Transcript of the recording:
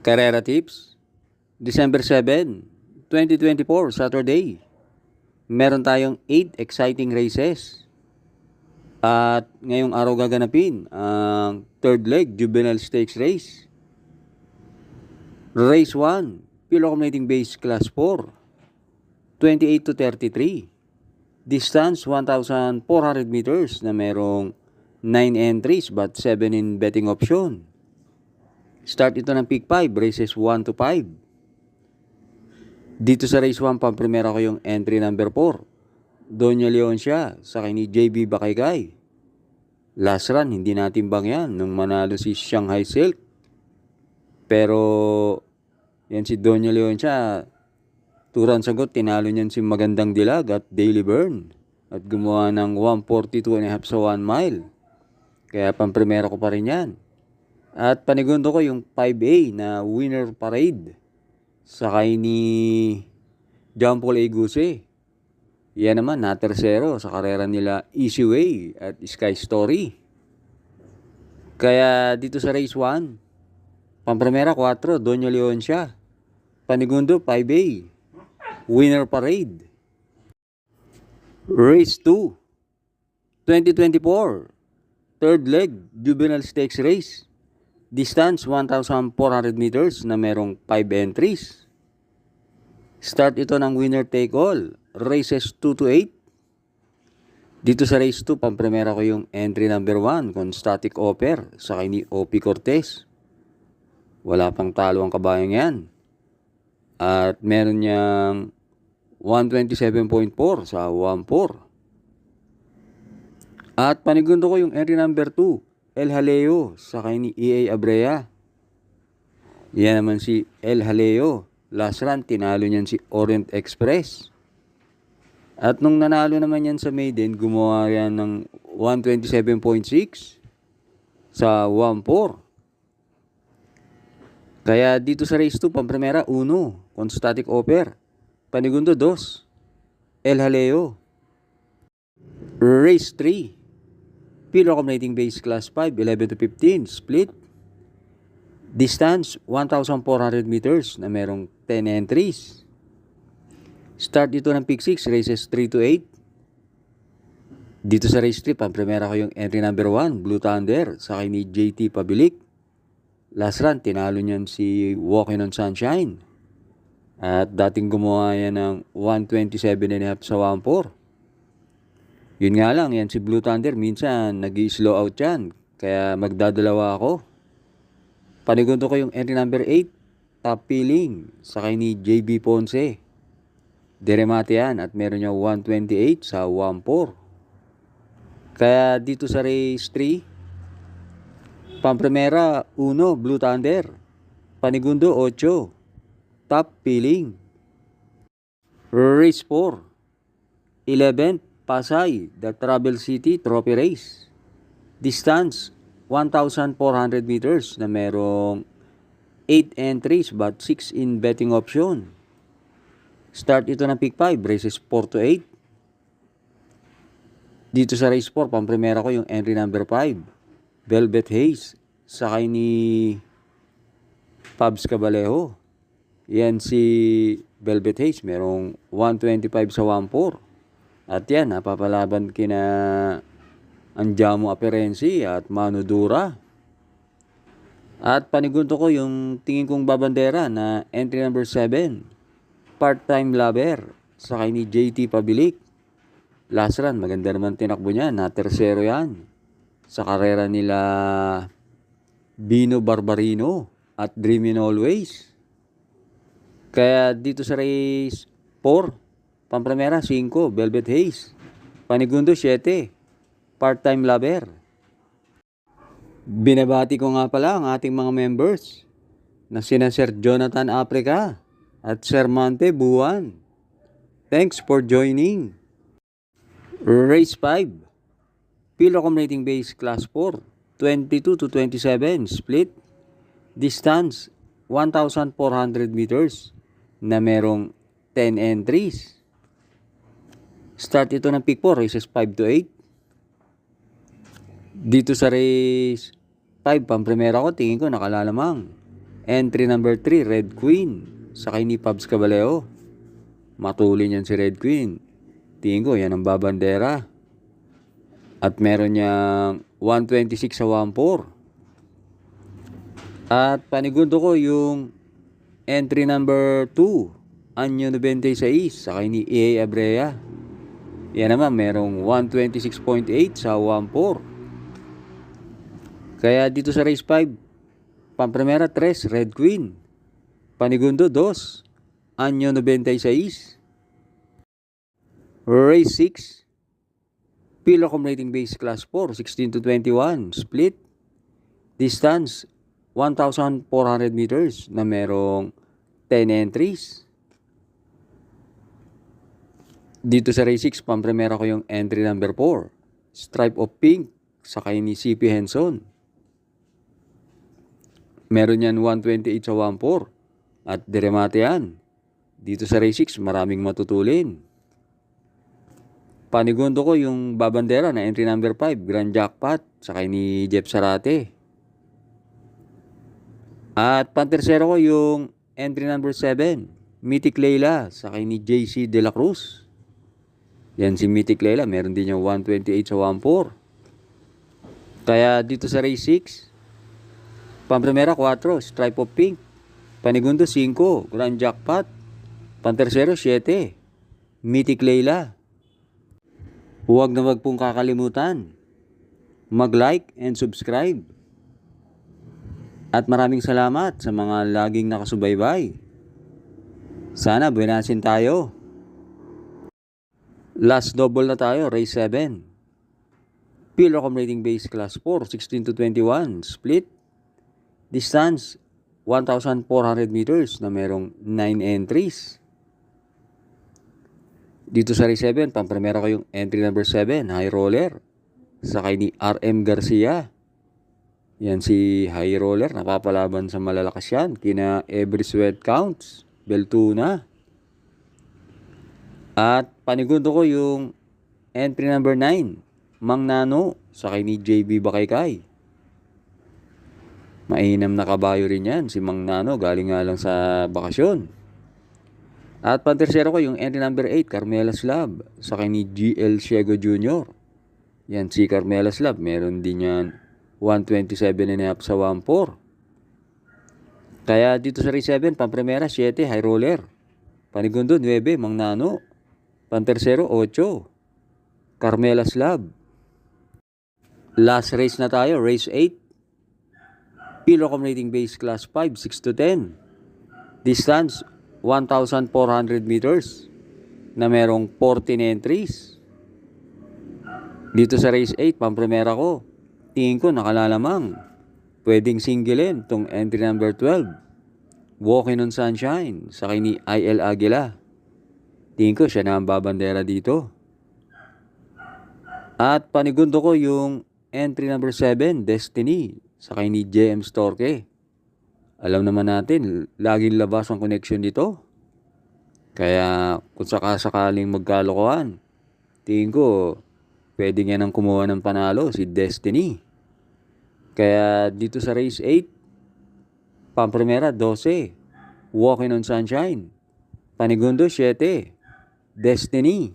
Carrera Tips, December 7, 2024, Saturday. Meron tayong 8 exciting races. At ngayong araw gaganapin ang third leg Juvenile Stakes Race. Race 1, Pure Accumulating Base Class 4, 28 to 33. Distance 1,400 meters na merong 9 entries but 7 in betting option. Start ito ng Peak 5, races 1 to 5. Dito sa race 1, pamprimera ko yung entry number 4. Doña Leoncia sa kay ni JB Bakaygay. Last run, hindi natin bang yan nung manalo si Shanghai Silk. Pero yan si Doña Leoncia, 2 runs ago, tinalo niyan si Magandang Dilag at Daily Burn. At gumawa ng 142.5 sa 1 mile. Kaya pamprimera ko pa rin yan. At panigundo ko yung 5A na Winner Parade sa kay ni John Paul Eguse. Yan naman, na tersero sa karera nila Easy Way at Sky Story. Kaya dito sa race 1, pamprimera 4, Doña Leoncia. Panigundo 5A, Winner Parade. Race 2, 2024, third leg Juvenile Stakes Race. Distance 1,400 meters na merong 5 entries. Start ito ng winner take all. Races 2 to 8. Dito sa race 2, pamprimera ko yung entry number 1, kung static offer sa kay ni OP Cortez. Wala pang talo ang kabayang yan. At meron niyang 127.4 sa 1-4. At panigundo ko yung entry number 2, El Jaleo sa kay ni EA Abrea. Yan naman si El Jaleo. Last run, tinalo niyan si Orient Express. At nung nanalo naman yan sa maiden, gumawa yan ng 127.6 sa 1-4. Kaya dito sa race 2, pamprimera 1, kung static offer. Panigundo 2, El Jaleo. Race 3, Pure Accumulating Base Class 5, 11 to 15, split. Distance, 1,400 meters na merong 10 entries. Start dito ng Peak 6, races 3 to 8. Dito sa race 3, pamprimera ko yung entry number 1, Blue Thunder, sa kay ni JT Pabilik. Last run, tinalo niyan si Walking on Sunshine. At dating gumawa yan ng 127.5 sa 1-4. Yun nga lang, yan si Blue Thunder, minsan nag-i-slow out yan. Kaya magdadalawa ako. Panigundo ko yung entry number 8, Top Peeling, sa kay ni JB Ponce. Deremate yan at meron niya 128 sa 1-4. Kaya dito sa race 3, pamprimera 1, Blue Thunder. Panigundo 8, Top Peeling. Race 4, 11, Pasay, The Travel City Trophy Race. Distance, 1,400 meters na merong 8 entries but 6 in betting option. Start ito ng Peak 5, races 4 to 8. Dito sa race 4, pamprimera ko yung entry number 5, Velvet Haze, sa kay ni Pabs Cabalejo. Yan si Velvet Haze, merong 125 sa 1-4. At yan, napapalaban kina Andiamo Aperensi at Manu Dura. At panigundo ko yung tingin kong babandera na entry number 7, Part-Time Lover, sa kay ni JT Pabilik. Last run, maganda naman tinakbo niya, na tersero yan. Sa karera nila Bino Barbarino at Dreamin' Always. Kaya dito sa race 4, pamprimera 5, Velvet Haze. Panigundo 7, Part-Time Lover. Binabati ko nga pala ang ating mga members na sina Sir Jonathan Africa at Sir Mante Buwan. Thanks for joining. Race 5, Pure Accumulating Base Class 4, 22 to 27, split. Distance, 1,400 meters na merong 10 entries. Start ito ng Peak 4, races 5 to 8. Dito sa race 5, pamprimera ko, tingin ko nakalalamang Entry number 3, Red Queen. Sakay ni Pabs Caballero. Matulin yan si Red Queen. Tingin ko, yan ang babandera. At meron niyang 126 sa 1-4. At panigundo ko yung entry number 2, Anyo 96, sakay ni EA Abrea. Yan naman, merong 126.8 sa 1-4. Kaya dito sa race 5, Pamprimera 3, Red Queen. Panigundo 2, Anyo 96. Race 6, Pilo Accumulating Base Class 4, 16 to 21, split. Distance, 1,400 meters na merong 10 entries. Dito sa race 6, Pamprimera ko yung entry number 4, Stripe of Pink, sakay ni CP Henson. Meron yan 128 sa 1-4 at diremate yan. Dito sa race 6, maraming matutulin. Panigundo ko yung babandera na entry number 5, Grand Jackpot, sakay ni Jeff Sarate. At pantersero ko yung entry number 7, Mythic Leila, sakay ni JC De La Cruz. Yan si Mythic Leila, meron din yung 128 sa 1-4. Kaya dito sa race 6, Pamprimera 4, Stripe of Pink. Panigundo 5, Grand Jackpot. Pantersero 7, Mythic Leila. Huwag na wag pong kakalimutan mag-like and subscribe. At maraming salamat sa mga laging nakasubaybay. Sana buwinasin tayo. Last double na tayo, race 7. Pilo Accumulating Base Class 4, 16 to 21, split. Distance, 1,400 meters na merong 9 entries. Dito sa race 7, Pamprimera ko yung entry number 7, High Roller. Sakay ni RM Garcia. Yan si High Roller, napapalaban sa malalakas yan. Kina Every Sweat Counts, Beltuna. At panigundo ko yung entry number 9, Mang Nano, sakay ni JB Bakaykay. Mainam na kabayo rin yan, si Mang Nano, galing nga lang sa bakasyon. At pantersero ko yung entry number 8, Carmela Slab, sakay ni GL Ciego Jr. Yan si Carmela Slab, meron din yan 127.5 sa 1-4. Kaya dito sa race 7, Pamprimera 7, High Roller. Panigundo 9, Mang Nano. Pantersero 8, Carmela Slab. Last race na tayo, race 8. Pilo Accumulating Base Class 5, 6 to 10. Distance, 1,400 meters na merong 14 entries. Dito sa race 8, Pamprimera ko, tingin ko nakalalamang. Pwedeng singlein tong entry number 12, Walking on Sunshine, sakay ni IL Aguila. Tingin ko siya na ang babandera dito. At panigundo ko yung entry number 7, Destiny, sakay ni JM Storke. Alam naman natin, laging labas ang connection dito. Kaya kung sakasakaling magkalokohan, tingin ko, pwede nga nang kumuha ng panalo si Destiny. Kaya dito sa race 8, Pamprimera 12, Walking on Sunshine. Panigundo 7, Destiny.